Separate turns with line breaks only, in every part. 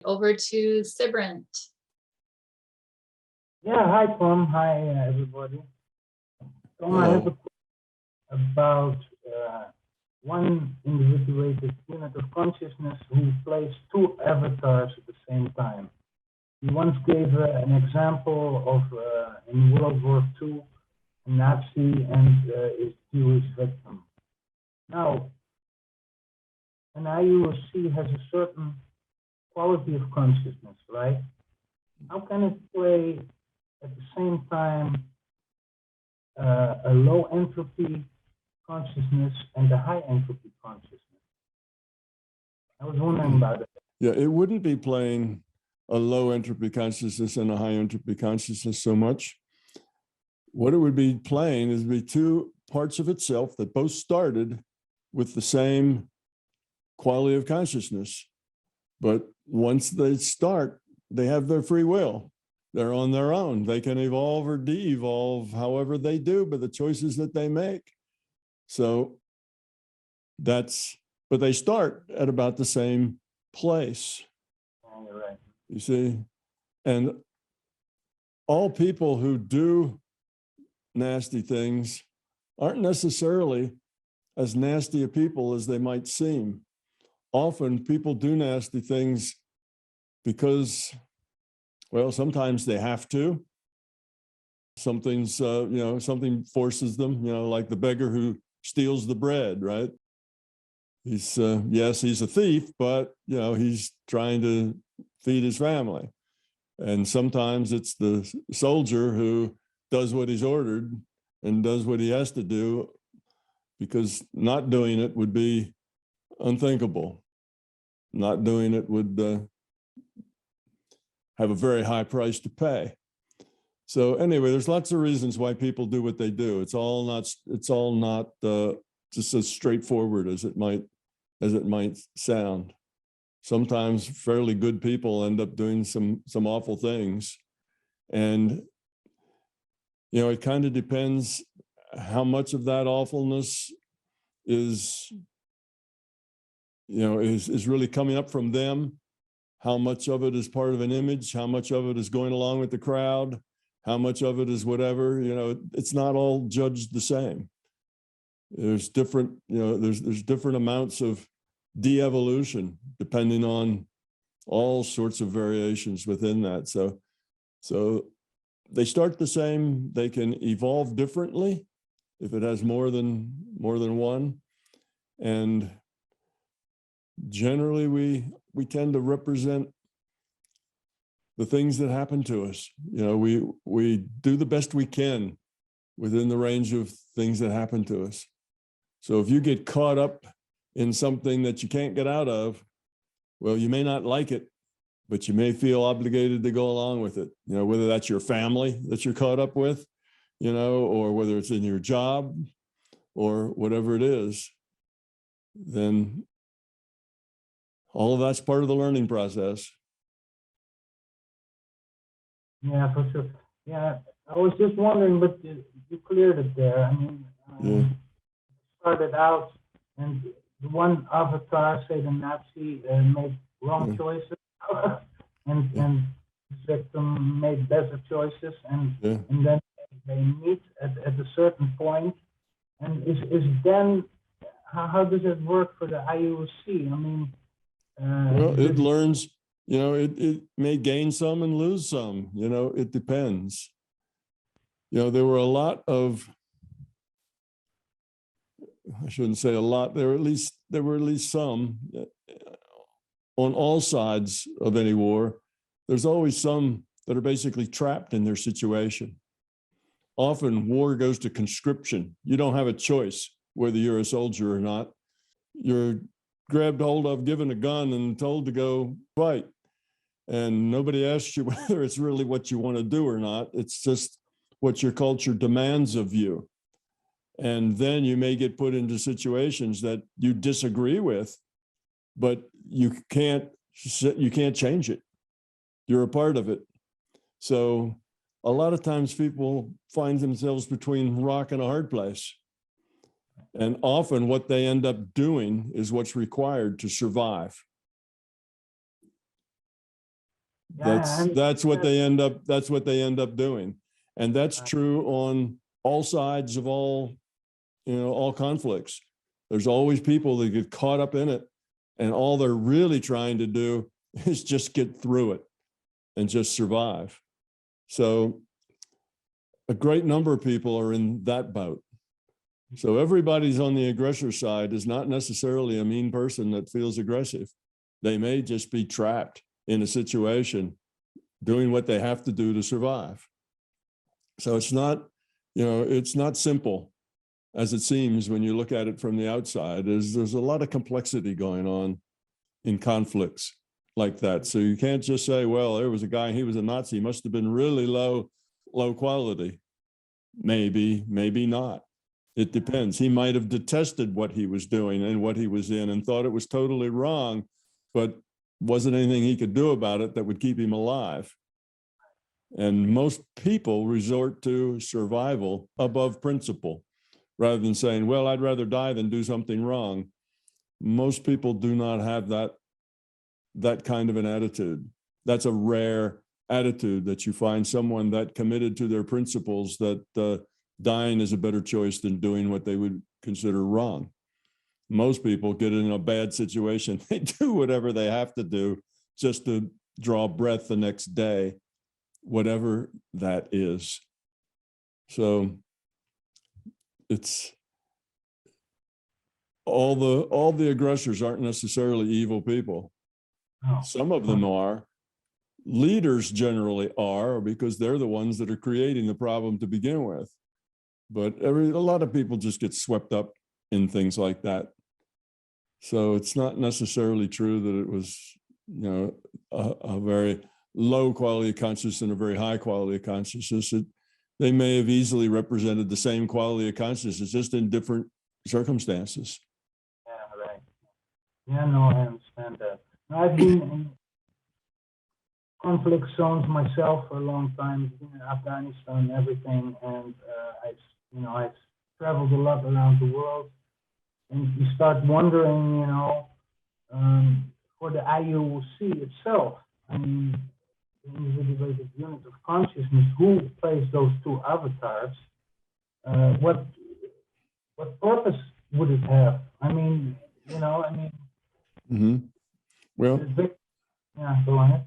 Over to Sibrant.
Yeah, hi Tom, hi everybody. Tom, I have a question about one individuated unit of consciousness who plays two avatars at the same time. He once gave an example of in World War II, a Nazi and his Jewish victim. Now, an IUOC has a certain quality of consciousness, right? How can it play at the same time a low entropy consciousness and a high entropy consciousness? I was wondering about it.
Yeah, it wouldn't be playing a low entropy consciousness and a high entropy consciousness so much. What it would be playing is be two parts of itself that both started with the same quality of consciousness. But once they start, they have their free will. They're on their own. They can evolve or de-evolve however they do by the choices that they make. So but they start at about the same place.
Oh, you're right.
You see? And all people who do nasty things aren't necessarily as nasty a people as they might seem. Often people do nasty things because, well, sometimes they have to. Something's, something forces them, like the beggar who steals the bread, right? He's, yes, he's a thief, but, he's trying to feed his family. And sometimes it's the soldier who does what he's ordered and does what he has to do, because not doing it would be unthinkable. Not doing it would have a very high price to pay. So anyway, there's lots of reasons why people do what they do. It's all not just as straightforward as it might sound. Sometimes fairly good people end up doing some awful things. And, it kind of depends how much of that awfulness is really coming up from them, how much of it is part of an image, how much of it is going along with the crowd, how much of it is whatever. It's not all judged the same. There's different, there's different amounts of de-evolution depending on all sorts of variations within that. So they start the same, they can evolve differently if it has more than one. And generally we tend to represent the things that happen to us. We do the best we can within the range of things that happen to us. So if you get caught up in something that you can't get out of, well, you may not like it, but you may feel obligated to go along with it. Whether that's your family that you're caught up with, or whether it's in your job or whatever it is, then all of that's part of the learning process.
Yeah, for sure. Yeah, I was just wondering, but you cleared it there. I mean, started out and the one avatar, say the Nazi, made wrong choices, and the victim made better choices, and then they meet at a certain point. And is then how does it work for the IUOC? I mean,
well, it learns. It may gain some and lose some. It depends. There were a lot of, I shouldn't say a lot, there were at least some on all sides of any war. There's always some that are basically trapped in their situation. Often war goes to conscription. You don't have a choice whether you're a soldier or not. You're grabbed hold of, given a gun, and told to go fight. And nobody asks you whether it's really what you want to do or not. It's just what your culture demands of you. And then you may get put into situations that you disagree with, but you can't change it. You're a part of it. So a lot of times people find themselves between rock and a hard place. And often what they end up doing is what's required to survive. That's what they end up doing. And that's true on all sides of all conflicts. There's always people that get caught up in it, and all they're really trying to do is just get through it and just survive. So a great number of people are in that boat. So everybody's on the aggressor side is not necessarily a mean person that feels aggressive. They may just be trapped in a situation doing what they have to do to survive. So it's not simple as it seems when you look at it from the outside. There's a lot of complexity going on in conflicts like that. So you can't just say, well, there was a guy, he was a Nazi, he must have been really low quality. Maybe not. It depends. He might have detested what he was doing and what he was in and thought it was totally wrong, but wasn't anything he could do about it that would keep him alive. And most people resort to survival above principle rather than saying, well, I'd rather die than do something wrong. Most people do not have that kind of an attitude. That's a rare attitude, that you find someone that committed to their principles, that dying is a better choice than doing what they would consider wrong. Most people get in a bad situation. They do whatever they have to do just to draw breath the next day, whatever that is. So it's all the aggressors aren't necessarily evil people. Some of them are. Leaders generally are, because they're the ones that are creating the problem to begin with. But a lot of people just get swept up in things like that. So it's not necessarily true that it was, a very low quality of consciousness and a very high quality of consciousness. They may have easily represented the same quality of consciousness, just in different circumstances.
Yeah, right. Yeah, no, I understand that. I've been in conflict zones myself for a long time, been in Afghanistan and everything, and I've traveled a lot around the world, and you start wondering, for the IUOC itself, I mean, the individuated unit of consciousness, who plays those two avatars? What purpose would it have?
Mm-hmm. Well,
yeah, go ahead.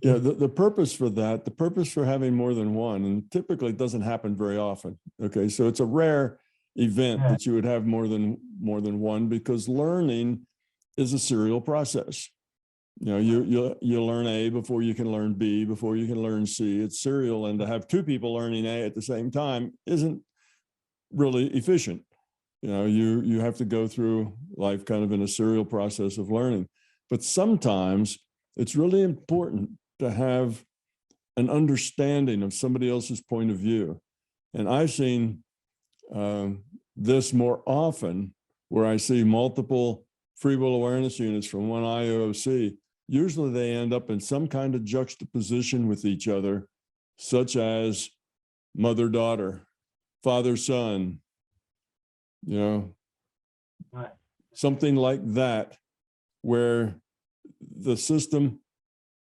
Yeah, the purpose for that, the purpose for having more than one, and typically it doesn't happen very often. Okay, so it's a rare event that you would have more than one, because learning is a serial process. You learn A before you can learn B, before you can learn C. It's serial, and to have two people learning A at the same time isn't really efficient. You have to go through life kind of in a serial process of learning. But sometimes it's really important to have an understanding of somebody else's point of view. And I've seen this more often where I see multiple free will awareness units from one IUOC. Usually they end up in some kind of juxtaposition with each other, such as mother-daughter, father-son, something like that, where the system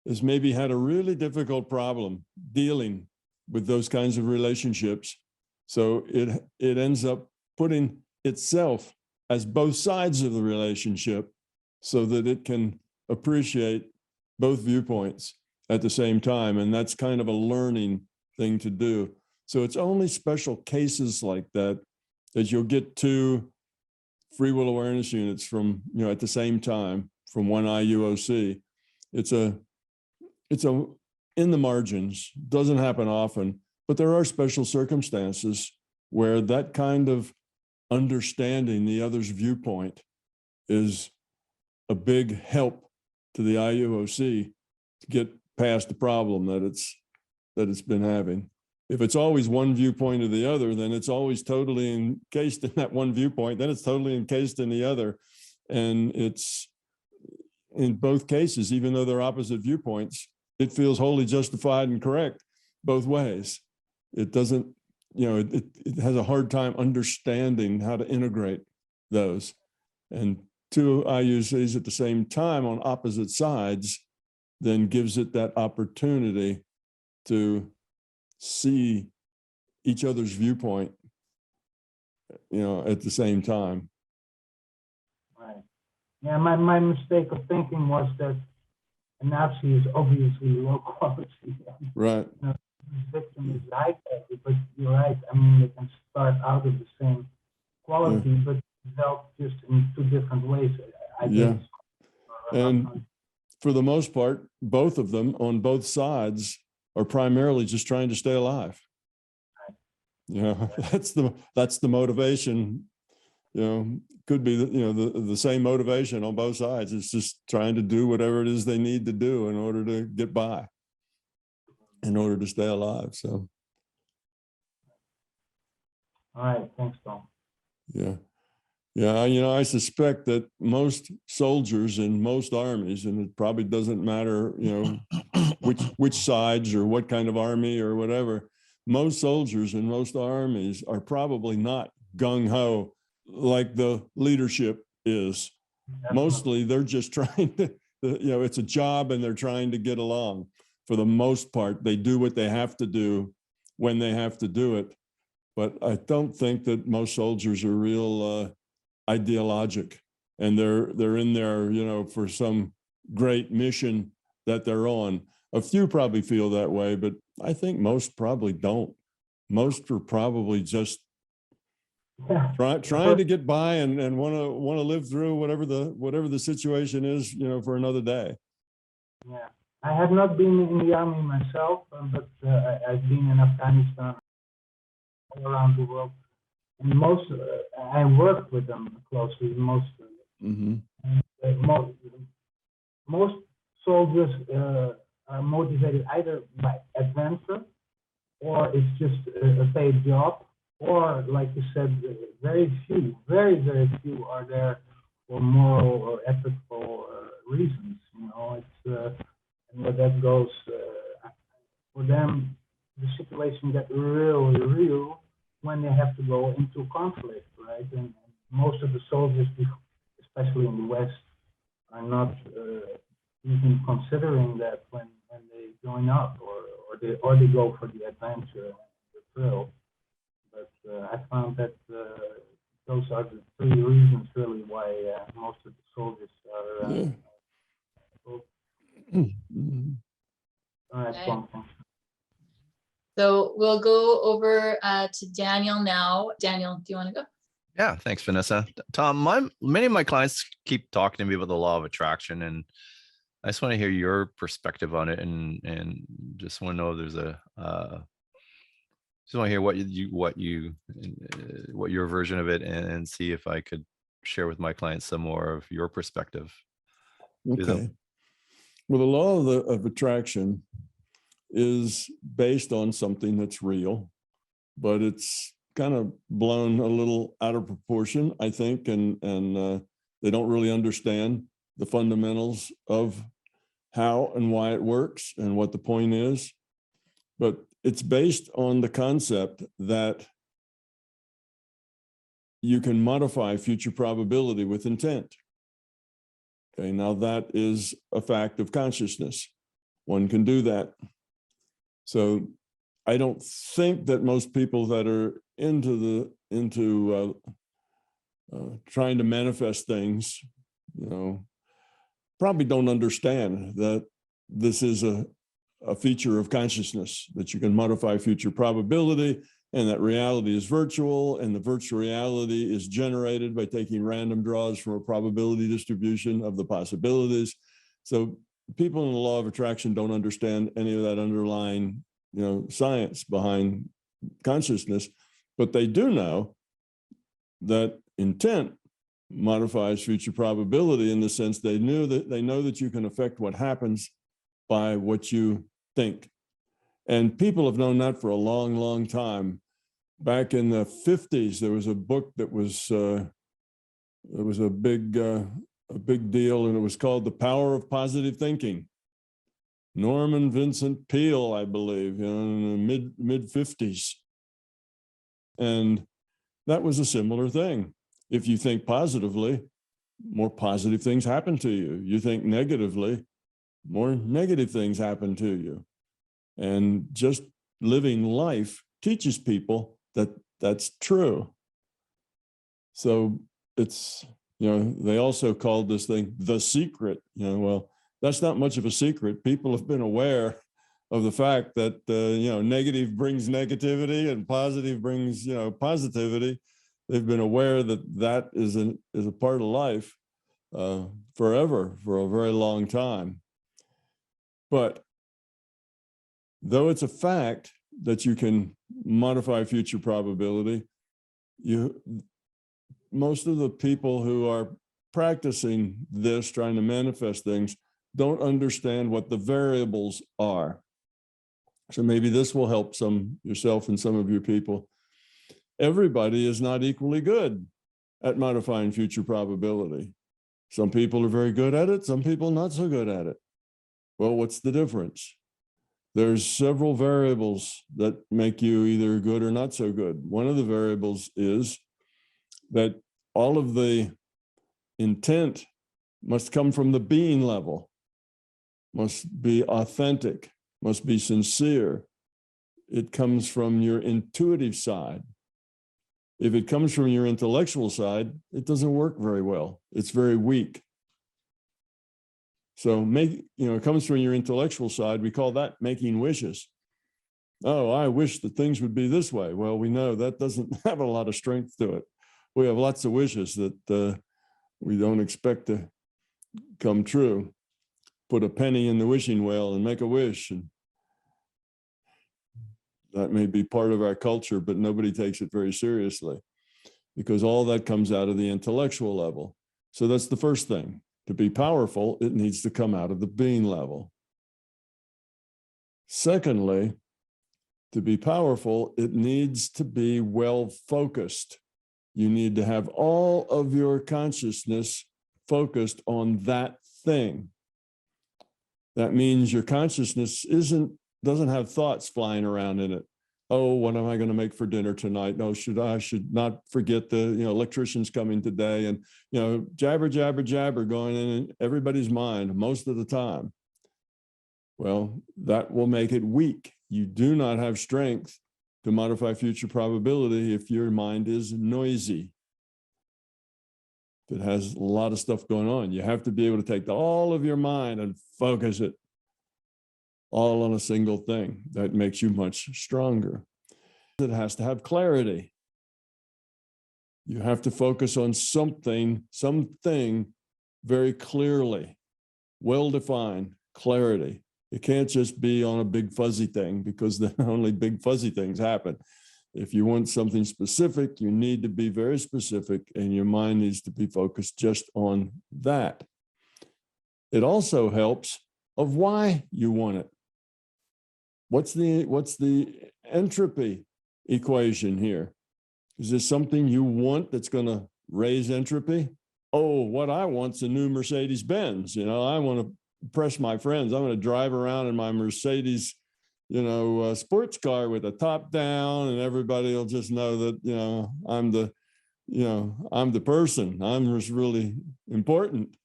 has maybe had a really difficult problem dealing with those kinds of relationships. So it ends up putting itself as both sides of the relationship so that it can appreciate both viewpoints at the same time. And that's kind of a learning thing to do. So it's only special cases like that you'll get two free will awareness units from, at the same time from one IUOC. It's in the margins, doesn't happen often, but there are special circumstances where that kind of understanding the other's viewpoint is a big help to the IUOC to get past the problem that it's been having. If it's always one viewpoint or the other, then it's always totally encased in that one viewpoint, then it's totally encased in the other. And it's, in both cases, even though they're opposite viewpoints, it feels wholly justified and correct both ways. It doesn't, it has a hard time understanding how to integrate those. And two IUCs at the same time on opposite sides then gives it that opportunity to see each other's viewpoint, at the same time.
Right. Yeah, my mistake of thinking was that a Nazi is obviously low quality.
Right.
The victim is high quality, but you're right. I mean, they can start out of the same quality, but develop just in two different ways. I
Yeah.
guess.
And for the most part, both of them on both sides are primarily just trying to stay alive. That's the motivation. Could be the same motivation on both sides. It's just trying to do whatever it is they need to do in order to get by, in order to stay alive. So.
All right, thanks, Tom.
Yeah. Yeah, I suspect that most soldiers in most armies, and it probably doesn't matter, which sides or what kind of army or whatever, most soldiers in most armies are probably not gung-ho like the leadership is.
Definitely.
Mostly they're just trying to, it's a job and they're trying to get along. For the most part, they do what they have to do when they have to do it. But I don't think that most soldiers are real ideologic, and they're in there, for some great mission that they're on. A few probably feel that way, but I think most probably don't. Most are probably just trying to get by and want to live through whatever the situation is, for another day.
Yeah, I have not been in the army myself, but I've been in Afghanistan, all around the world. And I worked with them closely. Most soldiers are motivated either by adventure, or it's just a paid job, or, like you said, very very few are there for moral or ethical reasons. It's and where that goes, for them, the situation gets really real when they have to go into conflict, right? And most of the soldiers, especially in the West, are not even considering that when they join up, or they go for the adventure and the thrill. But I found that those are the three reasons really why most of the soldiers are.
So we'll go over to Daniel now. Daniel, do you want to go?
Yeah, thanks, Vanessa. Tom, many of my clients keep talking to me about the law of attraction, and I just want to hear your perspective on it, and just want to know if there's just want to hear what your version of it, and see if I could share with my clients some more of your perspective.
Okay. Well, the law of attraction is based on something that's real, but it's kind of blown a little out of proportion, I think, and they don't really understand the fundamentals of how and why it works and what the point is. But it's based on the concept that you can modify future probability with intent. Okay, now that is a fact of consciousness. One can do that. So I don't think that most people that are into trying to manifest things, probably don't understand that this is a feature of consciousness, that you can modify future probability, and that reality is virtual, and the virtual reality is generated by taking random draws from a probability distribution of the possibilities. So people in the law of attraction don't understand any of that underlying, science behind consciousness, but they do know that intent modifies future probability, in the sense they know that you can affect what happens by what you think. And people have known that for a long, long time. Back in the 50s, there was a book that was a big deal, and it was called The Power of Positive Thinking. Norman Vincent Peale, I believe, in the mid 50s. And that was a similar thing. If you think positively, more positive things happen to you. You think negatively, more negative things happen to you. And just living life teaches people that that's true. So it's, they also called this thing the secret. Well, that's not much of a secret. People have been aware of the fact that, negative brings negativity and positive brings, positivity. They've been aware that that is a part of life forever, for a very long time. But though it's a fact that you can modify future probability, most of the people who are practicing this, trying to manifest things, don't understand what the variables are. So maybe this will help yourself and some of your people. Everybody is not equally good at modifying future probability. Some people are very good at it, some people not so good at it. Well, what's the difference? There's several variables that make you either good or not so good. One of the variables is that all of the intent must come from the being level, must be authentic, must be sincere. It comes from your intuitive side. If it comes from your intellectual side, it doesn't work very well. It's very weak. So it comes from your intellectual side. We call that making wishes. Oh, I wish that things would be this way. Well, we know that doesn't have a lot of strength to it. We have lots of wishes that we don't expect to come true. Put a penny in the wishing well and make a wish. And that may be part of our culture, but nobody takes it very seriously because all that comes out of the intellectual level. So that's the first thing. To be powerful, it needs to come out of the being level. Secondly, to be powerful, it needs to be well focused. You need to have all of your consciousness focused on that thing. That means your consciousness doesn't have thoughts flying around in it. Oh, what am I going to make for dinner tonight? No, I should not forget the electrician's coming today, and jabber going in everybody's mind most of the time. Well, that will make it weak. You do not have strength to modify future probability if your mind is noisy. If it has a lot of stuff going on, you have to be able to take all of your mind and focus it all on a single thing. That makes you much stronger. It has to have clarity. You have to focus on something very clearly, well-defined, clarity. It can't just be on a big fuzzy thing because then only big fuzzy things happen. If you want something specific, you need to be very specific and your mind needs to be focused just on that. It also helps of why you want it. What's the entropy equation here? Is this something you want that's going to raise entropy? Oh, what I want's a new Mercedes-Benz. I want to impress my friends. I'm going to drive around in my Mercedes, sports car with a top down, and everybody will just know that, I'm the person. I'm just really important.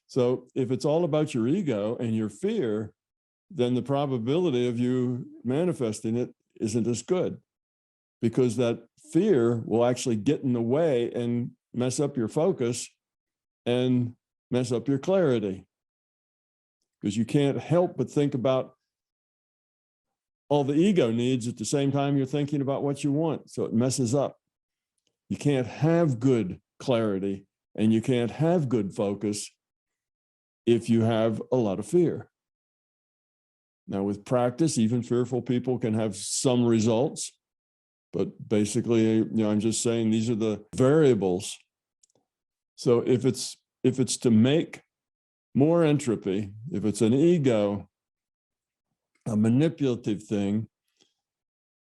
So if it's all about your ego and your fear, then the probability of you manifesting it isn't as good, because that fear will actually get in the way and mess up your focus and mess up your clarity, because you can't help but think about all the ego needs at the same time you're thinking about what you want. So it messes up. You can't have good clarity and you can't have good focus if you have a lot of fear. Now, with practice, even fearful people can have some results, but basically, I'm just saying these are the variables. So if it's to make more entropy, if it's an ego, a manipulative thing,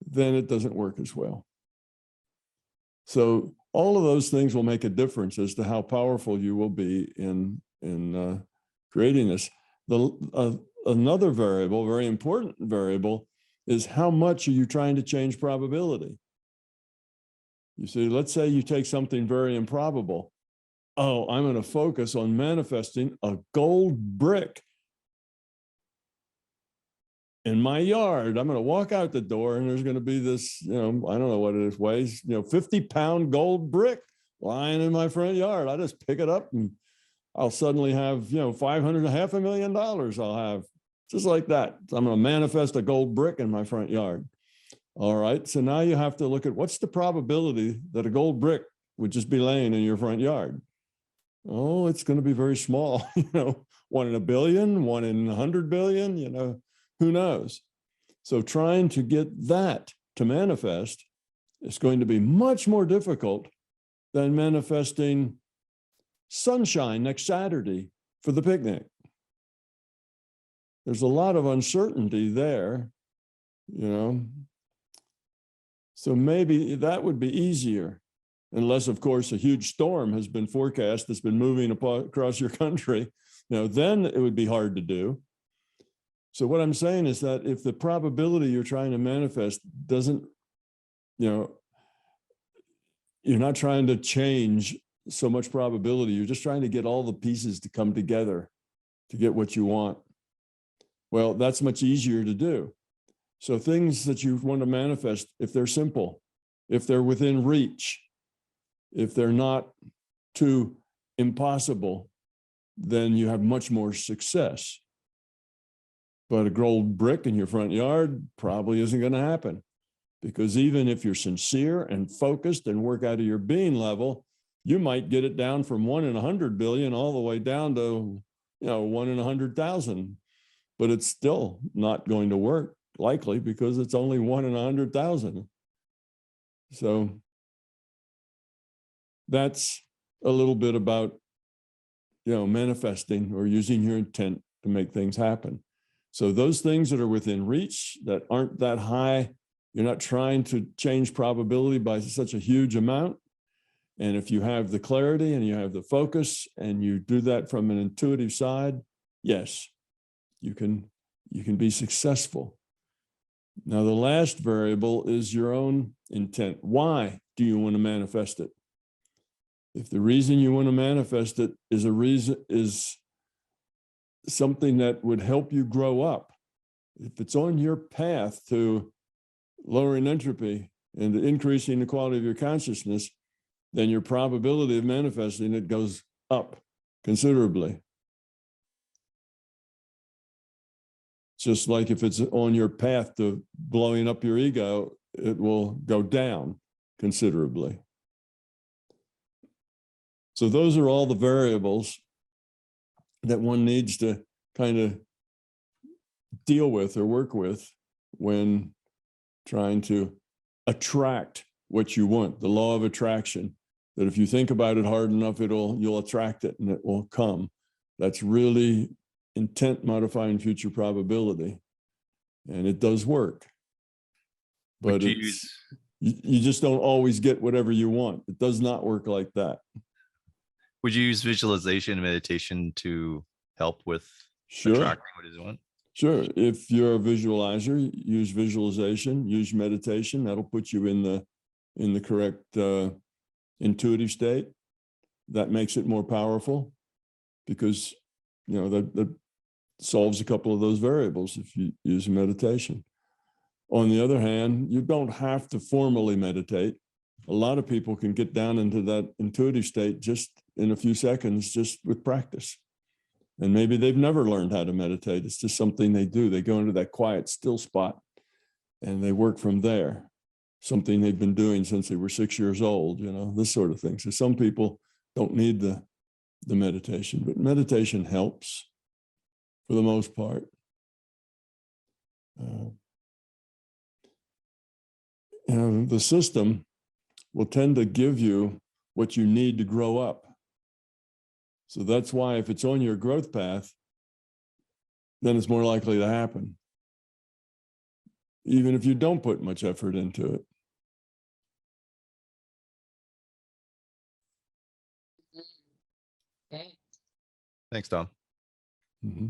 then it doesn't work as well. So all of those things will make a difference as to how powerful you will be in creating this. Another variable, very important variable, is how much are you trying to change probability? You see, let's say you take something very improbable. Oh, I'm going to focus on manifesting a gold brick. in my yard. I'm going to walk out the door and there's going to be this, I don't know what it weighs, 50-pound gold brick lying in my front yard. I just pick it up and I'll suddenly have, $500,000 I'll have just like that. I'm going to manifest a gold brick in my front yard. All right. So now you have to look at what's the probability that a gold brick would just be laying in your front yard. Oh, it's going to be very small, 1 in a billion, 1 in 100 billion, who knows? So trying to get that to manifest is going to be much more difficult than manifesting sunshine next Saturday for the picnic. There's a lot of uncertainty there, So maybe that would be easier, unless, of course, a huge storm has been forecast that's been moving across your country. Then it would be hard to do. So what I'm saying is that if the probability you're trying to manifest doesn't, you're not trying to change so much probability, you're just trying to get all the pieces to come together to get what you want. Well, that's much easier to do. So things that you want to manifest, if they're simple, if they're within reach, if they're not too impossible, then you have much more success. But a gold brick in your front yard probably isn't going to happen, because even if you're sincere and focused and work out of your being level, you might get it down from 1 in 100 billion all the way down to, 1 in 100,000. But it's still not going to work, likely, because it's only 1 in 100,000. So that's a little bit about, manifesting or using your intent to make things happen. So those things that are within reach, that aren't that high, you're not trying to change probability by such a huge amount. And if you have the clarity and you have the focus and you do that from an intuitive side, yes, you can be successful. Now, the last variable is your own intent. Why do you want to manifest it? If the reason you want to manifest it is something that would help you grow up, if it's on your path to lowering entropy and increasing the quality of your consciousness, then your probability of manifesting it goes up considerably. Just like if it's on your path to blowing up your ego, it will go down considerably. So those are all the variables that one needs to kind of deal with or work with when trying to attract what you want. The law of attraction, that if you think about it hard enough, you'll attract it and it will come. That's really intent modifying future probability. And it does work. But you just don't always get whatever you want. It does not work like that.
Would you use visualization and meditation to help with attracting what you want?
Sure. If you're a visualizer, use visualization, use meditation. That'll put you in the correct intuitive state. That makes it more powerful, because that solves a couple of those variables if you use meditation. On the other hand, you don't have to formally meditate. A lot of people can get down into that intuitive state just in a few seconds, just with practice. And maybe they've never learned how to meditate. It's just something they do. They go into that quiet, still spot and they work from there. Something they've been doing since they were 6 years old, this sort of thing. So some people don't need the meditation, but meditation helps for the most part. The system will tend to give you what you need to grow up. So that's why if it's on your growth path, then it's more likely to happen, even if you don't put much effort into it.
Okay.
Thanks, Tom.
Mm-hmm.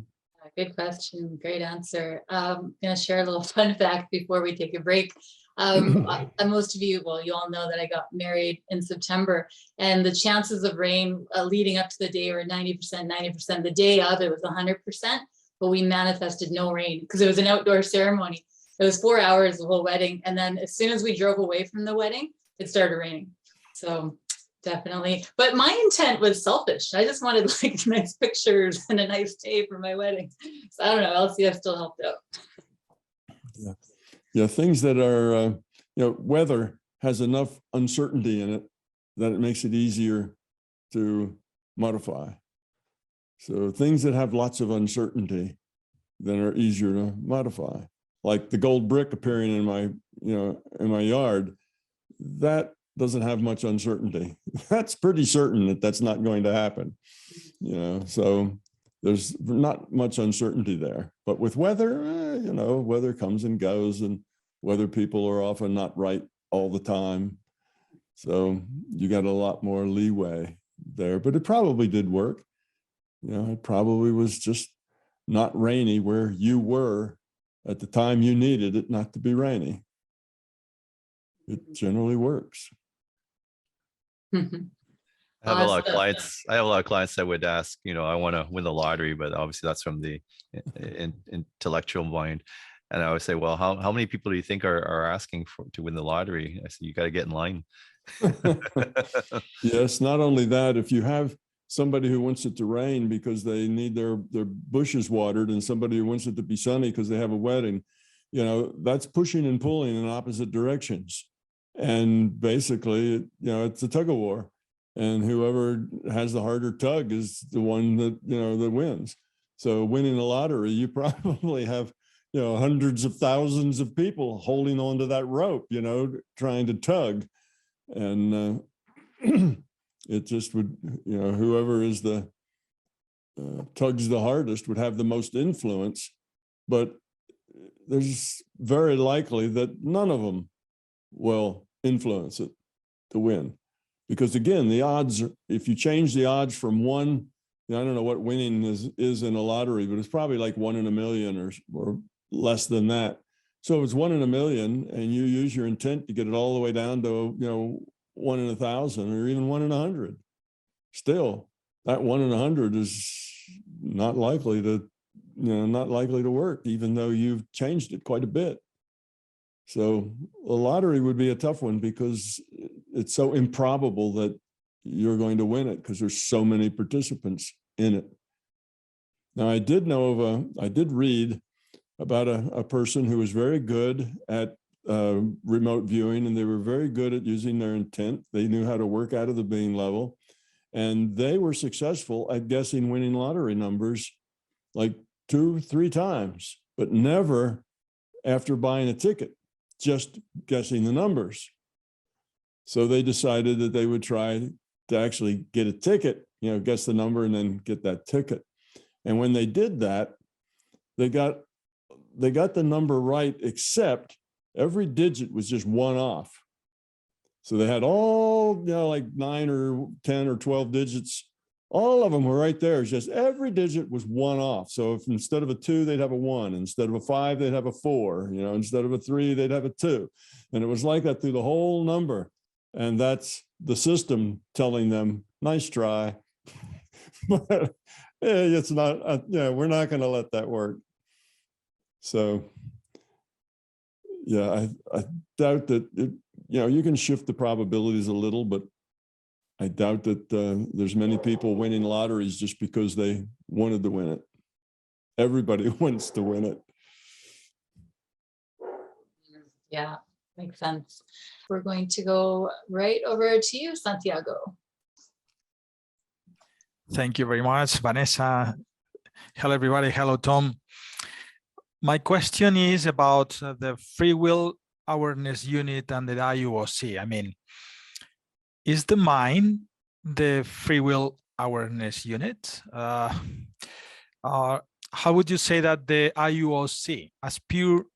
Good question. Great answer. I'm going to share a little fun fact before we take a break. Most of you, well, you all know that I got married in September, and the chances of rain leading up to the day were 90%, 90%. The day of, it was 100%. but we manifested no rain because it was an outdoor ceremony. It was 4 hours, the whole wedding. And then as soon as we drove away from the wedding, it started raining. So definitely. But my intent was selfish. I just wanted like nice pictures and a nice day for my wedding. So I don't know, LCF still helped out.
Yeah, things that are, weather has enough uncertainty in it that it makes it easier to modify. So things that have lots of uncertainty then are easier to modify. Like the gold brick appearing in my yard, that doesn't have much uncertainty. That's pretty certain that that's not going to happen. So there's not much uncertainty there. But with weather, weather comes and goes, and weather people are often not right all the time. So you got a lot more leeway there, but it probably did work. It probably was just not rainy where you were at the time you needed it not to be rainy. It generally works.
I have a lot of clients. I have a lot of clients that would ask, I want to win the lottery, but obviously that's from the intellectual mind. And I always say, well, how many people do you think are asking to win the lottery? I say, you got to get in line.
Yes, not only that, if you have somebody who wants it to rain because they need their bushes watered, and somebody who wants it to be sunny because they have a wedding, that's pushing and pulling in opposite directions. And basically, it's a tug of war. And whoever has the harder tug is the one that, that wins. So winning the lottery, you probably have, hundreds of thousands of people holding onto that rope, trying to tug. And it just would, whoever is the tugs the hardest would have the most influence. But there's very likely that none of them will influence it to win. Because again, the odds, if you change the odds from one, I don't know what winning is in a lottery, but it's probably like 1 in a million or less than that. So if it's 1 in a million and you use your intent to get it all the way down to, 1 in 1,000 or even 1 in 100, still that 1 in 100 is not likely to work, even though you've changed it quite a bit. So a lottery would be a tough one because it's so improbable that you're going to win it because there's so many participants in it. Now, I did read about a person who was very good at remote viewing, and they were very good at using their intent. They knew how to work out of the being level, and they were successful at guessing winning lottery numbers like 2-3 times, but never after buying a ticket, just guessing the numbers. So they decided that they would try to actually get a ticket, guess the number and then get that ticket. And when they did that, they got the number right, except every digit was just one off. So they had all, like 9 or 10 or 12 digits. All of them were right there. It's just every digit was one off. So if instead of a 2, they'd have a 1. Instead of a 5, they'd have a 4. Instead of a 3, they'd have a 2. And it was like that through the whole number. And that's the system telling them, nice try. But it's not, we're not going to let that work. So, yeah, I doubt that, you can shift the probabilities a little, but I doubt that there's many people winning lotteries just because they wanted to win it. Everybody wants to win it.
Yeah, makes sense. We're going to go right over to you, Santiago.
Thank you very much, Vanessa. Hello, everybody. Hello, Tom. My question is about the Free Will Awareness Unit and the IUOC. I mean, is the mind the Free Will Awareness Unit? How would you say that the IUOC, as pure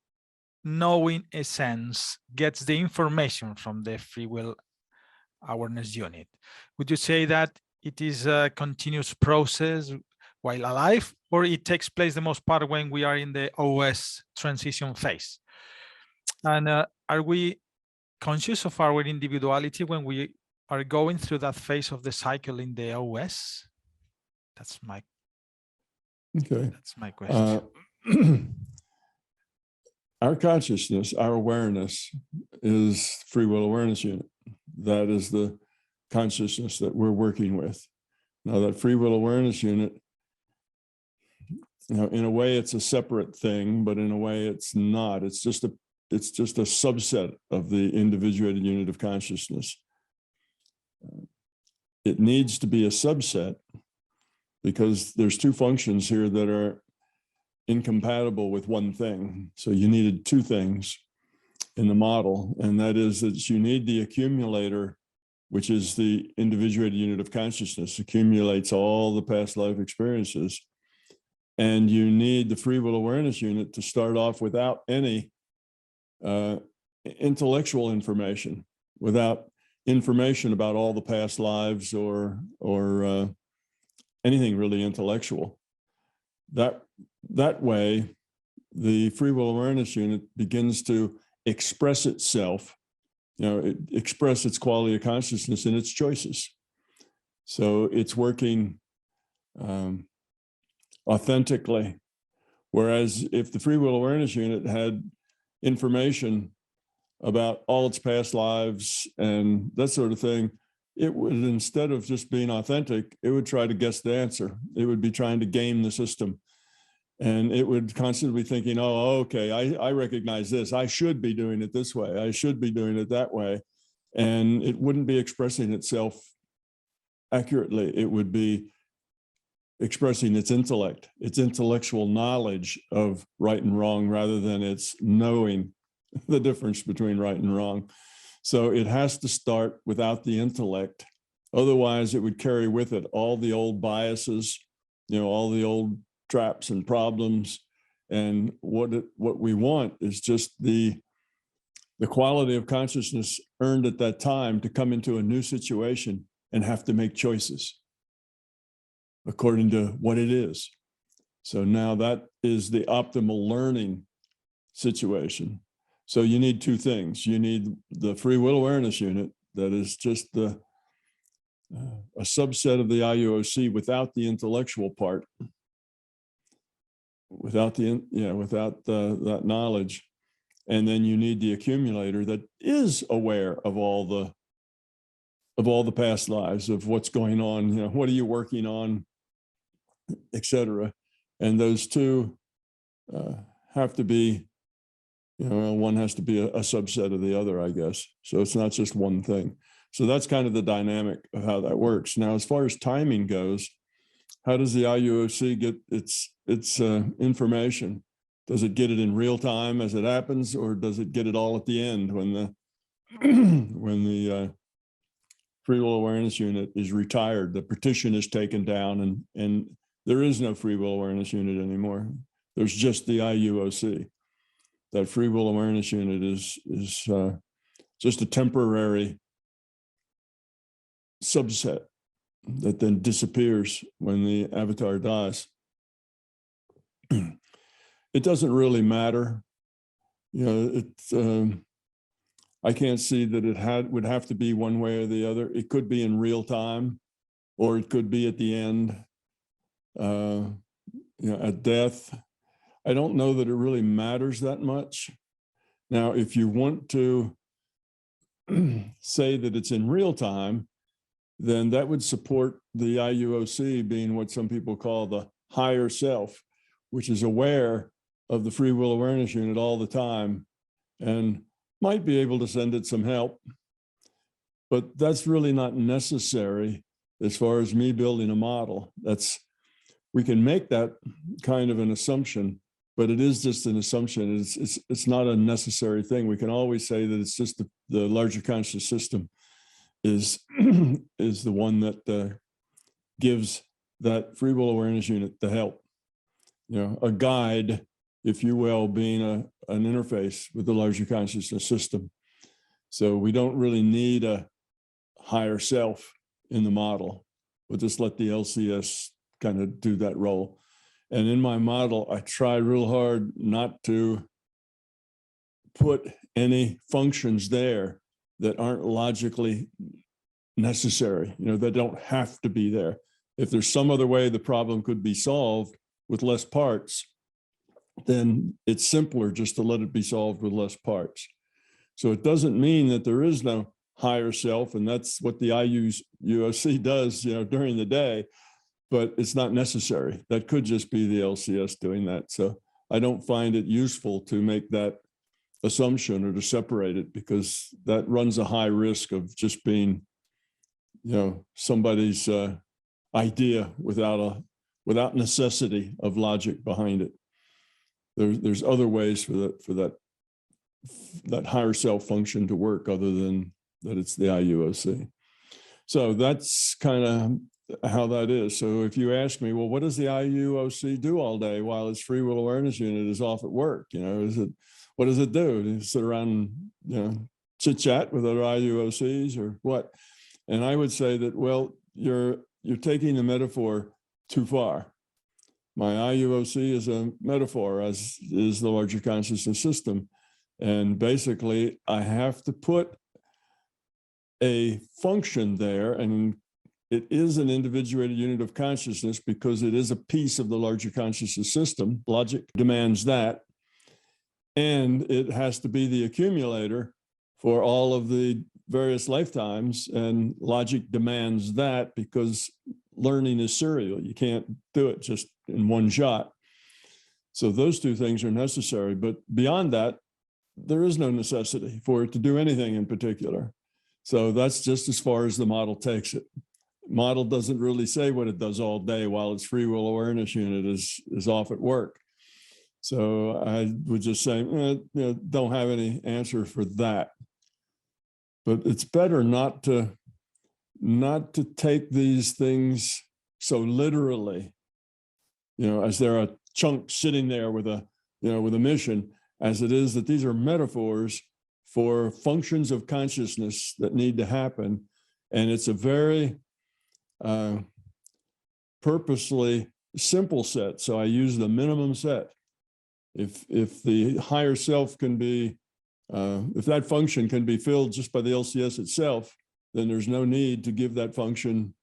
knowing essence, gets the information from the Free Will Awareness Unit? Would you say that it is a continuous process while alive, or it takes place the most part when we are in the OS transition phase? And are we conscious of our individuality when we are going through that phase of the cycle in the OS? That's my
Okay.
That's my question.
Our consciousness, our awareness is free will awareness unit. That is the consciousness that we're working with. Now that free will awareness unit, in a way it's a separate thing, but in a way it's not. It's just a subset of the individuated unit of consciousness. It needs to be a subset because there's two functions here that are incompatible with one thing. So you needed two things in the model, and that is that you need the accumulator, which is the individuated unit of consciousness, accumulates all the past life experiences. And you need the free will awareness unit to start off without any intellectual information, without information about all the past lives or anything really intellectual. That way, the free will awareness unit begins to express itself, express its quality of consciousness in its choices. So it's working authentically. Whereas if the free will awareness unit had information about all its past lives and that sort of thing, it would, instead of just being authentic, it would try to guess the answer. It would be trying to game the system. And it would constantly be thinking, oh, okay, I recognize this. I should be doing it this way. I should be doing it that way. And it wouldn't be expressing itself accurately. It would be expressing its intellect, its intellectual knowledge of right and wrong, rather than its knowing the difference between right and wrong. So it has to start without the intellect. Otherwise, it would carry with it all the old biases, all the old traps and problems. And what we want is just the quality of consciousness earned at that time to come into a new situation and have to make choices according to what it is. So now that is the optimal learning situation. So you need two things. You need the free will awareness unit that is just a subset of the IUOC without the intellectual part, without that knowledge. And then you need the accumulator that is aware of all the past lives, of what's going on, what are you working on, etc. And those two have to be, one has to be a subset of the other, I guess. So it's not just one thing. So that's kind of the dynamic of how that works. Now, as far as timing goes, how does the IUOC get its information? Does it get it in real time as it happens, or does it get it all at the end when the free will awareness unit is retired, the partition is taken down, and there is no free will awareness unit anymore? There's just the IUOC. That free will awareness unit is just a temporary subset that then disappears when the avatar dies. It doesn't really matter. I can't see that it would have to be one way or the other. It could be in real time, or it could be at the end, at death. I don't know that it really matters that much. Now, if you want to say that it's in real time, then that would support the IUOC being what some people call the higher self, which is aware of the free will awareness unit all the time and might be able to send it some help. But that's really not necessary as far as me building a model. We can make that kind of an assumption, but it is just an assumption. It's not a necessary thing. We can always say that it's just the larger conscious system is the one that gives that free will awareness unit the help, a guide, if you will, being an interface with the larger consciousness system. So we don't really need a higher self in the model. We'll just let the LCS kind of do that role. And in my model, I try real hard not to put any functions there that aren't logically necessary, that don't have to be there. If there's some other way the problem could be solved, with less parts, then it's simpler just to let it be solved with less parts. So it doesn't mean that there is no higher self, and that's what the IUOC does, during the day, but it's not necessary. That could just be the LCS doing that. So I don't find it useful to make that assumption or to separate it, because that runs a high risk of just being, somebody's idea without necessity of logic behind it. There's other ways for that higher self function to work other than that it's the IUOC. So that's kind of how that is. So if you ask me, well, what does the IUOC do all day while its free will awareness unit is off at work? What does it do? Do you sit around, chit chat with other IUOCs or what? And I would say that, well, you're taking the metaphor too far. My IUOC is a metaphor, as is the larger consciousness system. And basically, I have to put a function there, and it is an individuated unit of consciousness because it is a piece of the larger consciousness system. Logic demands that. And it has to be the accumulator for all of the various lifetimes. And logic demands that because learning is serial. You can't do it just in one shot. So those two things are necessary. But beyond that, there is no necessity for it to do anything in particular. So that's just as far as the model takes it. Model doesn't really say what it does all day while its free will awareness unit is off at work. So I would just say, don't have any answer for that. But it's better not to take these things so literally, as they're a chunk sitting there with a mission, as it is that these are metaphors for functions of consciousness that need to happen. And it's a very purposely simple set. So I use the minimum set. If the higher self can be, if that function can be filled just by the LCS itself, then there's no need to give that function,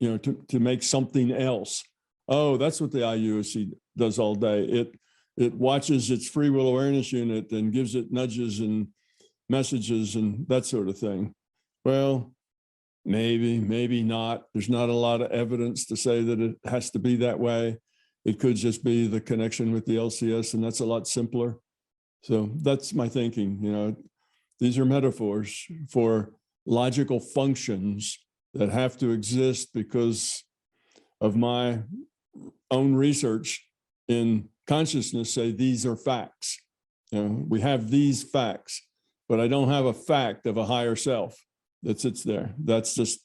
to make something else. Oh, that's what the IUOC does all day. It watches its free will awareness unit and gives it nudges and messages and that sort of thing. Well, maybe not. There's not a lot of evidence to say that it has to be that way. It could just be the connection with the LCS, and that's a lot simpler. So that's my thinking. These are metaphors for logical functions that have to exist because of my own research in consciousness. Say these are facts. We have these facts, but I don't have a fact of a higher self that sits there. That's just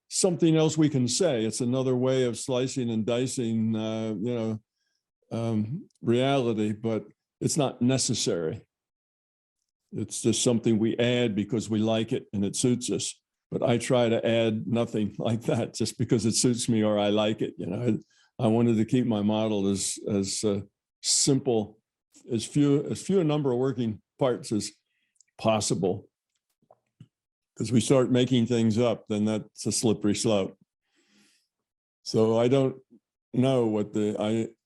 something else we can say. It's another way of slicing and dicing, reality, but it's not necessary. It's just something we add because we like it and it suits us. But I try to add nothing like that just because it suits me or I like it. I wanted to keep my model as simple, as few a number of working parts as possible. Because we start making things up, then that's a slippery slope. So I don't know what the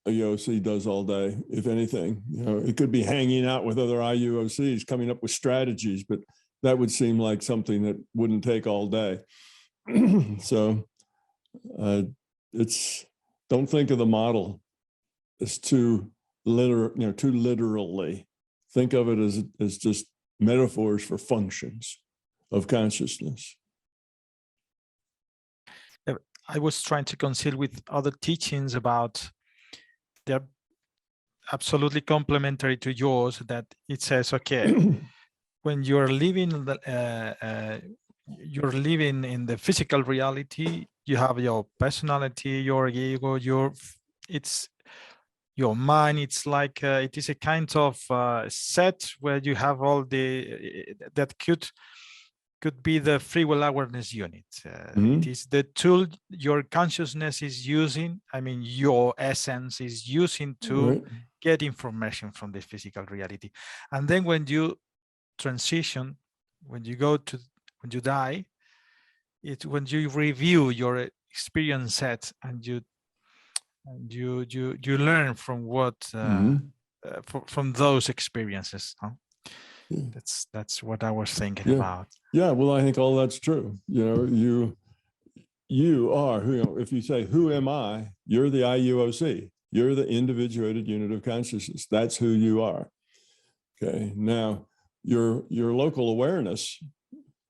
IUOC does all day, if anything. It could be hanging out with other IUOCs, coming up with strategies, but that would seem like something that wouldn't take all day. So don't think of the model as too literally. Think of it as just metaphors for functions of consciousness.
I was trying to concile with other teachings about they're absolutely complementary to yours, that it says, okay, when you're living in the physical reality, you have your personality, your ego, it's your mind. It's like it is a kind of set where you have all that could be the free will awareness unit. It is the tool your consciousness is using. Your essence is using to get information from the physical reality. And then when you transition, when you die, when you review your experience set and you And you learn from what from those experiences. Huh?
Yeah.
That's what I was thinking
Yeah.
about.
Yeah, well, I think all that's true. You know, you are who, you know, if you say, who am I? You're the IUOC. You're the individuated unit of consciousness. That's who you are. Okay. Now, your local awareness,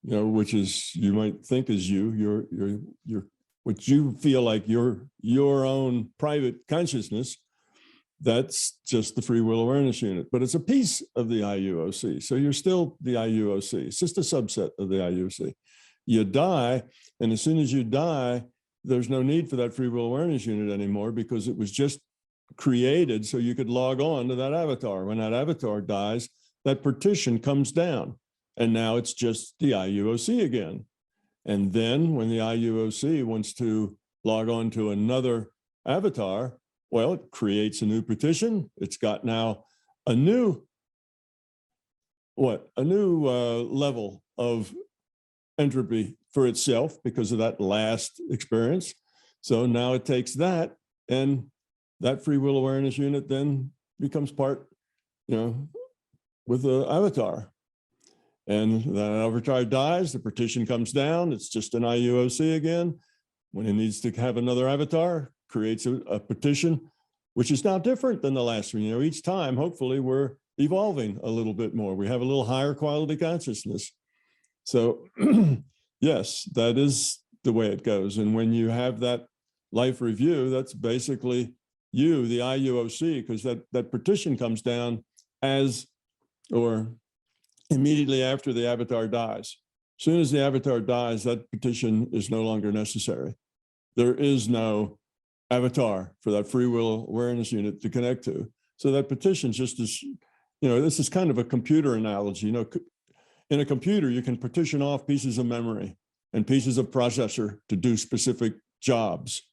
you know, which is, you might think is your what you feel like your own private consciousness, that's just the free will awareness unit, but it's a piece of the IUOC. So you're still the IUOC. It's just a subset of the IUOC. You die, and as soon as you die, there's no need for that free will awareness unit anymore, because it was just created so you could log on to that avatar. When that avatar dies, that partition comes down, and now it's just the IUOC again. And then when the IUOC wants to log on to another avatar, well, it creates a new partition. It's got now a new level of entropy for itself because of that last experience. So now it takes that, and that free will awareness unit then becomes part, you know, with the avatar. And that avatar dies, the partition comes down, it's just an IUOC again. When it needs to have another avatar, creates a partition, which is now different than the last one. You know, each time, hopefully, we're evolving a little bit more. We have a little higher quality consciousness. So yes, that is the way it goes. And when you have that life review, that's basically you, the IUOC, because that partition comes down as, or immediately after the avatar dies. As soon as the avatar dies, that partition is no longer necessary. There is no avatar for that free will awareness unit to connect to. So that partition just is, you know, this is kind of a computer analogy. You know, in a computer, you can partition off pieces of memory and pieces of processor to do specific jobs.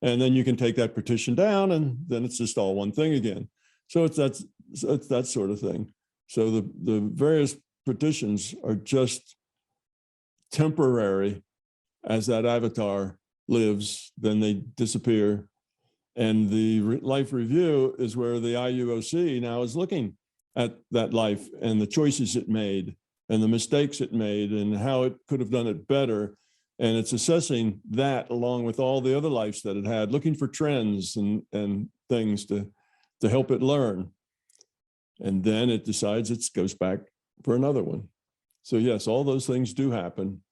And then you can take that partition down, and then it's just all one thing again. So it's that sort of thing. So the various partitions are just temporary as that avatar lives, then they disappear. And the life review is where the IUOC now is looking at that life and the choices it made and the mistakes it made and how it could have done it better. And it's assessing that along with all the other lives that it had, looking for trends and things to help it learn. And then it decides it goes back for another one. So yes, all those things do happen.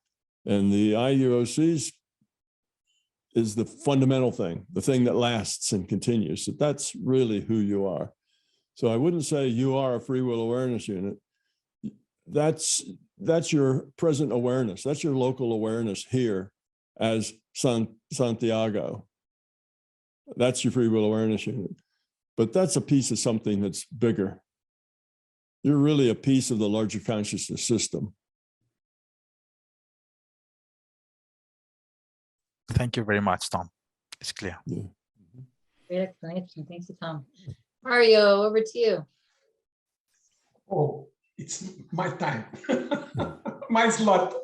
And the IUOCs is the fundamental thing, the thing that lasts and continues. So that's really who you are. So I wouldn't say you are a free will awareness unit. That's your present awareness. That's your local awareness here as Santiago. That's your free will awareness unit. But that's a piece of something that's bigger. You're really a piece of the larger consciousness system.
Thank you very much, Tom. It's clear.
Yeah.
Great explanation. Thanks to Tom. Mario, over to you.
Oh, it's my time. My slot.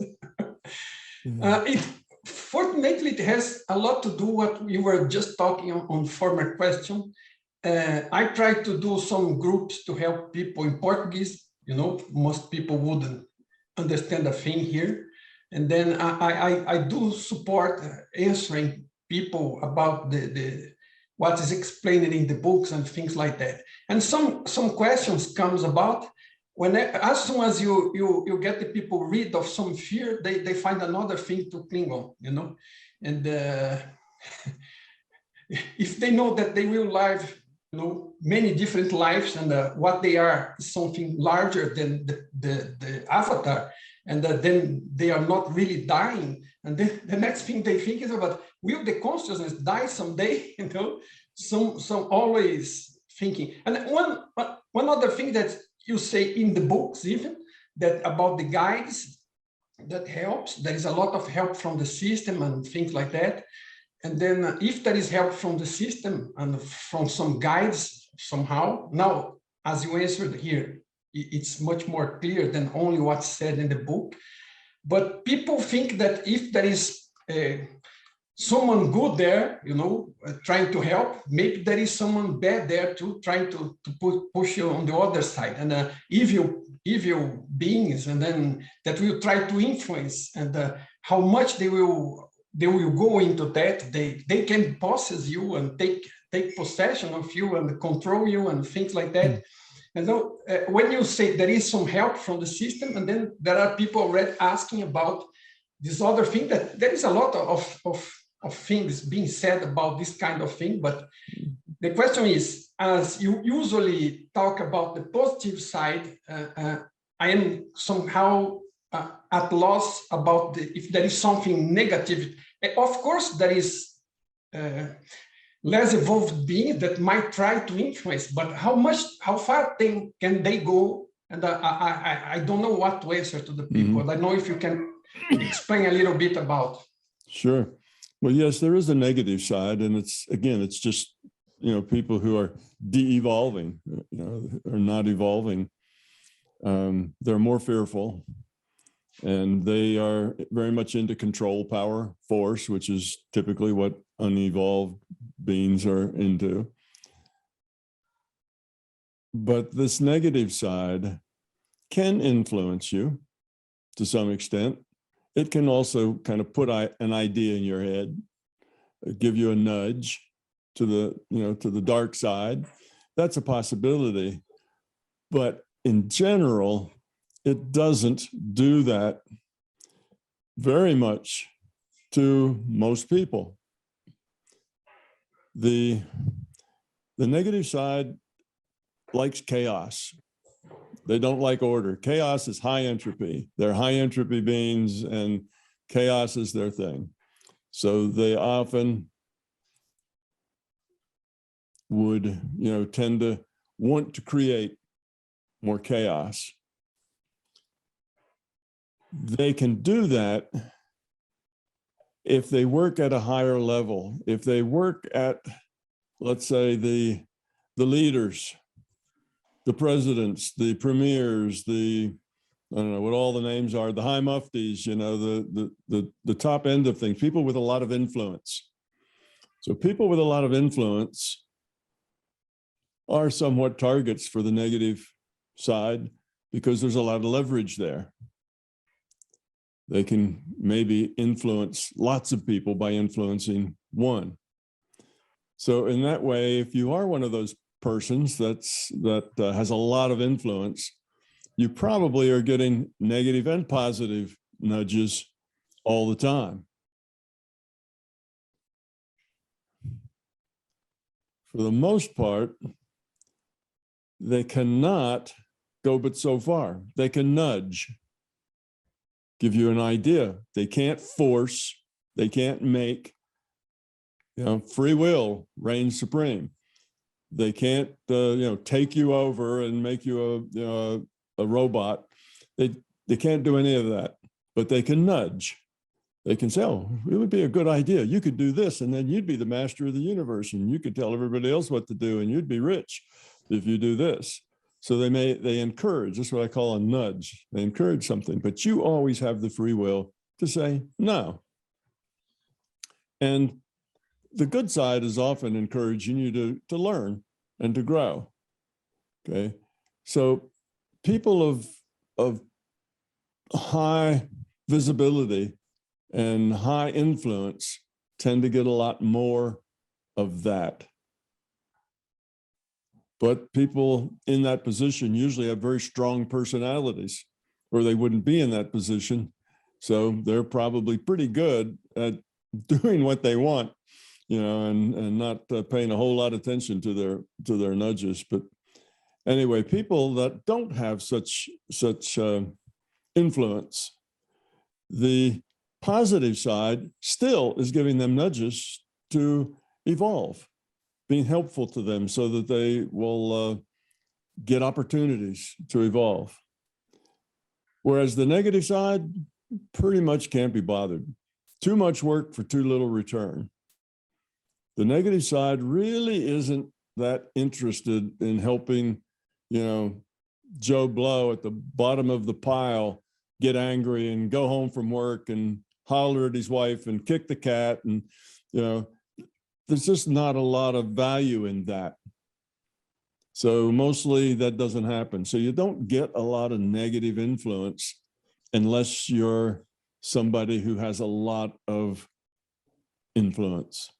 Fortunately, it has a lot to do what we were just talking on former question. I tried to do some groups to help people in Portuguese. You know, most people wouldn't understand a thing here. And then I do support answering people about the what is explained in the books and things like that. And some questions comes about when as soon as you get the people rid of some fear, they find another thing to cling on, you know. And if they know that they will live, you know, many different lives, and what they are is something larger than the avatar, and then they are not really dying. And then the next thing they think is about, will the consciousness die someday? You know, some always thinking. And one other thing that you say in the books, even that about the guides, that helps. There is a lot of help from the system and things like that. And then if there is help from the system and from some guides somehow, now, as you answered here, it's much more clear than only what's said in the book. But people think that if there is someone good there, trying to help. Maybe there is someone bad there too, trying to push you on the other side, and evil beings, and then that will try to influence, and how much they will go into that. They can possess you and take possession of you and control you and things like that. And so when you say there is some help from the system, and then there are people already asking about this other thing, that there is a lot of things being said about this kind of thing. But the question is, as you usually talk about the positive side, I am somehow at loss about if there is something negative. Of course, there is less evolved beings that might try to influence, but how far can they go? And I don't know what to answer to the people. I don't know if you can explain a little bit about.
Sure. Well, yes, there is a negative side, and it's just, people who are de-evolving, are not evolving. They're more fearful, and they are very much into control, power, force, which is typically what unevolved beings are into. But this negative side can influence you to some extent. It can also kind of put an idea in your head, give you a nudge to the dark side. That's a possibility. But in general, it doesn't do that very much to most people. The negative side likes chaos. They don't like order. Chaos is high entropy. They're high entropy beings, and chaos is their thing. So they often would, tend to want to create more chaos. They can do that if they work at a higher level. If they work at, let's say, the leaders, the presidents, the premiers, I don't know what all the names are, the high muftis, the top end of things, people with a lot of influence. So people with a lot of influence are somewhat targets for the negative side because there's a lot of leverage there. They can maybe influence lots of people by influencing one. So in that way, if you are one of those persons that has a lot of influence, you probably are getting negative and positive nudges all the time. For the most part, they cannot go but so far. They can nudge, give you an idea. They can't force, they can't make. Free will reigns supreme. They can't, take you over and make you a robot. They can't do any of that, but they can nudge. They can say, oh, it would be a good idea. You could do this, and then you'd be the master of the universe, and you could tell everybody else what to do, and you'd be rich if you do this. So they encourage. That's what I call a nudge. They encourage something, but you always have the free will to say no. And the good side is often encouraging you to learn and to grow. Okay, so people of high visibility and high influence tend to get a lot more of that. But people in that position usually have very strong personalities, or they wouldn't be in that position. So they're probably pretty good at doing what they want, and not paying a whole lot of attention to their nudges. But anyway, people that don't have such influence, the positive side still is giving them nudges to evolve, being helpful to them so that they will get opportunities to evolve. Whereas the negative side pretty much can't be bothered. Too much work for too little return. The negative side really isn't that interested in helping, Joe Blow at the bottom of the pile get angry and go home from work and holler at his wife and kick the cat. And, you know, there's just not a lot of value in that. So mostly that doesn't happen. So you don't get a lot of negative influence unless you're somebody who has a lot of influence.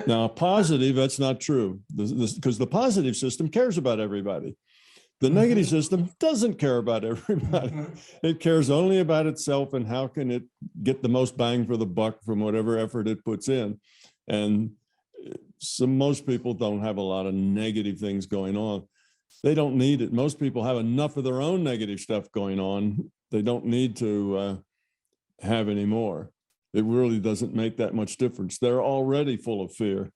Now, positive, that's not true, because the positive system cares about everybody. The negative system doesn't care about everybody. It cares only about itself and how can it get the most bang for the buck from whatever effort it puts in. And so most people don't have a lot of negative things going on. They don't need it. Most people have enough of their own negative stuff going on. They don't need to have any more. It really doesn't make that much difference. They're already full of fear.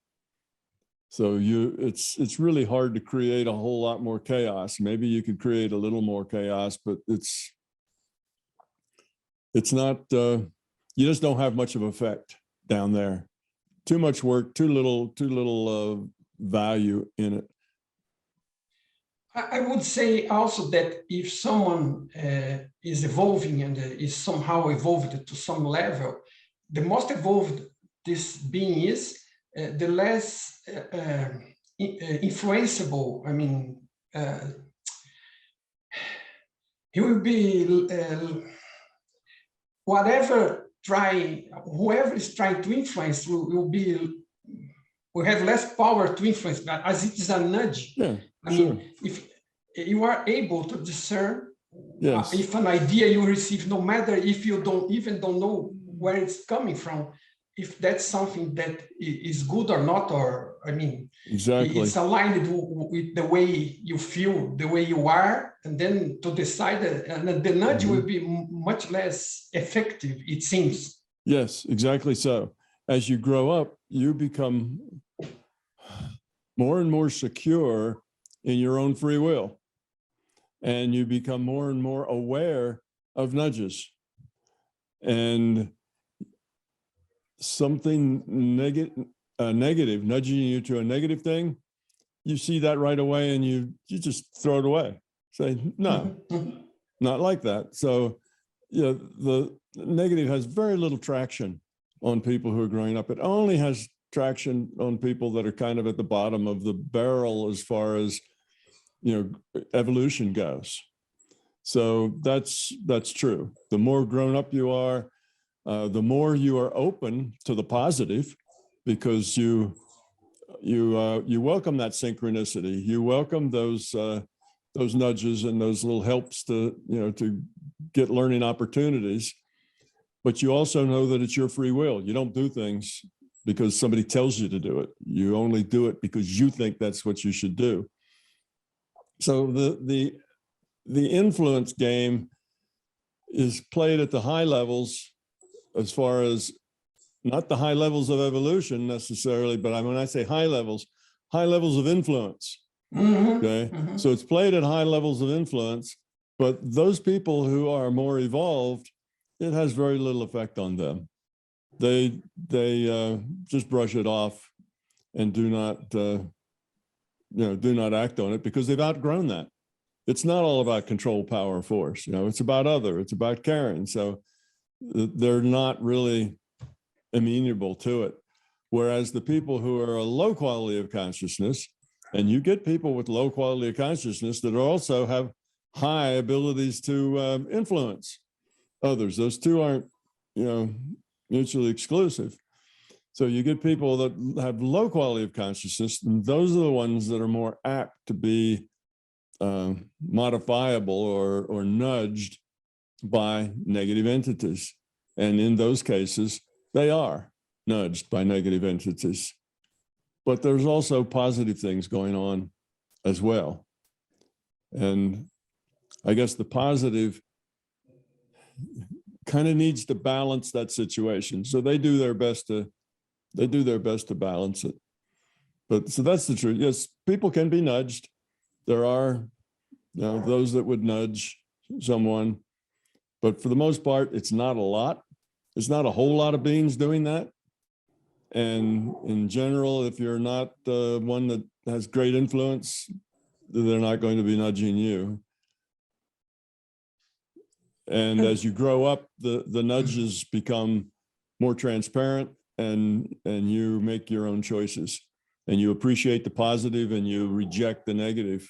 So it's really hard to create a whole lot more chaos. Maybe you could create a little more chaos, but it's not, you just don't have much of effect down there. Too much work, too little value in it.
I would say also that if someone is evolving and is somehow evolved to some level, the most evolved this being is, the less influenceable. I mean, he will be whoever is trying to influence will have less power to influence, but as it is a nudge.
Yeah,
I mean, if you are able to discern,
yes,
if an idea you receive, no matter if you don't know where it's coming from, if that's something that is good or not, or I mean,
exactly,
it's aligned with the way you feel, the way you are, and then to decide that, and the nudge will be much less effective, it seems.
Yes, exactly so. As you grow up, you become more and more secure in your own free will, and you become more and more aware of nudges. And something negative nudging you to a negative thing, you see that right away and you just throw it away. Say, no, not like that. So, you know, the negative has very little traction on people who are growing up. It only has traction on people that are kind of at the bottom of the barrel as far as, you know, evolution goes. So that's true. The more grown up you are, the more you are open to the positive, because you welcome that synchronicity. You welcome those nudges and those little helps to, you know, to get learning opportunities. But you also know that it's your free will. You don't do things because somebody tells you to do it. You only do it because you think that's what you should do. So the influence game is played at the high levels, as far as not the high levels of evolution necessarily, but when I say high levels of influence. Okay, so it's played at high levels of influence, but those people who are more evolved, it has very little effect on them. They just brush it off and do not act on it because they've outgrown that. It's not all about control, power, force. You know, it's about it's about caring. So they're not really amenable to it. Whereas the people who are a low quality of consciousness, and you get people with low quality of consciousness that also have high abilities to influence others. Those two aren't, you know, mutually exclusive. So you get people that have low quality of consciousness, and those are the ones that are more apt to be modifiable or nudged by negative entities. And in those cases, they are nudged by negative entities. But there's also positive things going on as well. And I guess the positive kind of needs to balance that situation. So they do their best to balance it. But so that's the truth. Yes, people can be nudged. There are, you know, those that would nudge someone, but for the most part, it's not a lot. It's not a whole lot of beings doing that. And in general, if you're not one that has great influence, they're not going to be nudging you. And as you grow up, the nudges become more transparent, and you make your own choices, and you appreciate the positive and you reject the negative.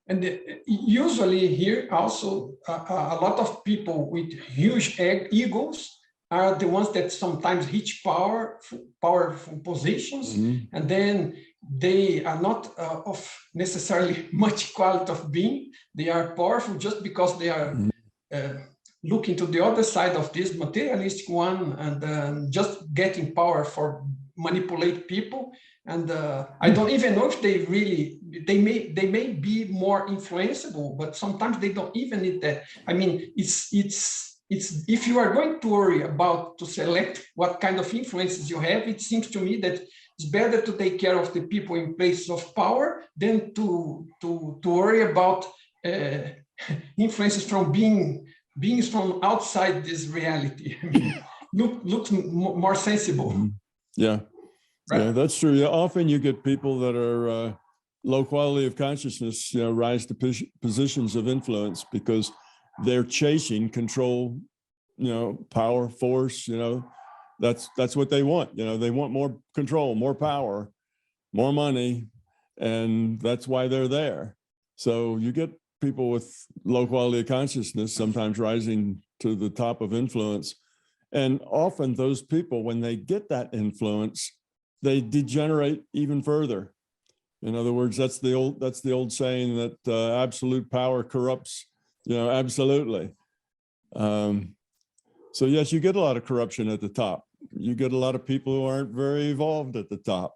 And usually here also, a lot of people with huge egos are the ones that sometimes reach powerful positions, and then they are not of necessarily much quality of being. They are powerful just because they are looking to the other side of this materialistic one, and just getting power for manipulate people. And I don't even know if they really, they may be more influenceable, but sometimes they don't even need that. I mean, it's if you are going to worry about to select what kind of influences you have, it seems to me that it's better to take care of the people in places of power than to worry about influences from beings from outside this reality. I mean, looks more sensible.
Yeah.
Right.
Yeah, that's true. Yeah, often you get people that are low quality of consciousness, rise to positions of influence because they're chasing control, power, force, that's what they want. They want more control, more power, more money, and that's why they're there. So you get people with low quality of consciousness sometimes rising to the top of influence. And often those people, when they get that influence, they degenerate even further. In other words, that's the old saying that absolute power corrupts, absolutely. So yes, you get a lot of corruption at the top. You get a lot of people who aren't very evolved at the top.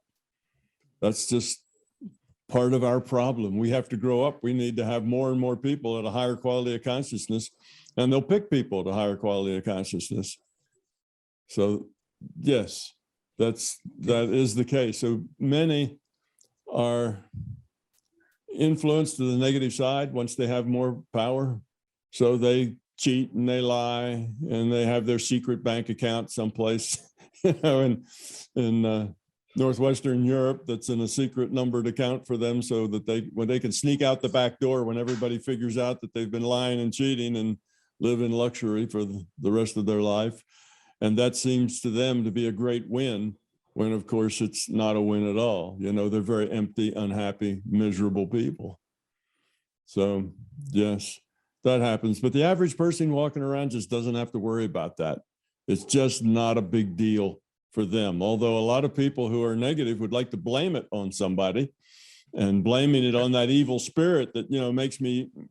That's just part of our problem. We have to grow up. We need to have more and more people at a higher quality of consciousness, and they'll pick people at a higher quality of consciousness. So yes, that is the case. So many are influenced to the negative side once they have more power. So they cheat and they lie and they have their secret bank account someplace, in Northwestern Europe, that's in a secret numbered account for them, so that when they can sneak out the back door when everybody figures out that they've been lying and cheating and live in luxury for the rest of their life. And that seems to them to be a great win, when of course it's not a win at all. They're very empty, unhappy, miserable people. So yes, that happens. But the average person walking around just doesn't have to worry about that. It's just not a big deal for them. Although a lot of people who are negative would like to blame it on somebody, and blaming it on that evil spirit that,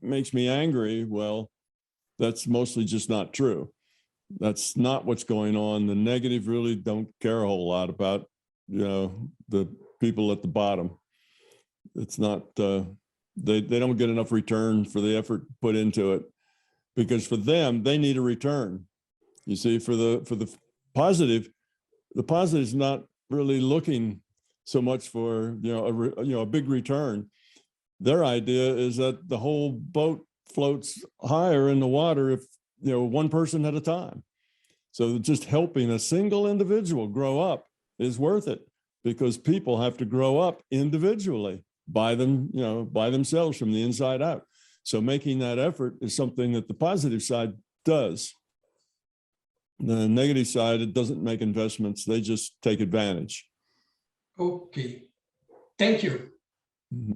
makes me angry. Well, that's mostly just not true. That's not what's going on. The negative really don't care a whole lot about, the people at the bottom. It's not, they don't get enough return for the effort put into it, because for them, they need a return. You see, for the positive, the positive is not really looking so much for, a big return. Their idea is that the whole boat floats higher in the water if, one person at a time. So just helping a single individual grow up is worth it, because people have to grow up individually by themselves from the inside out. So making that effort is something that the positive side does. The negative side, it doesn't make investments. They just take advantage.
Okay. Thank you.
Mm-hmm.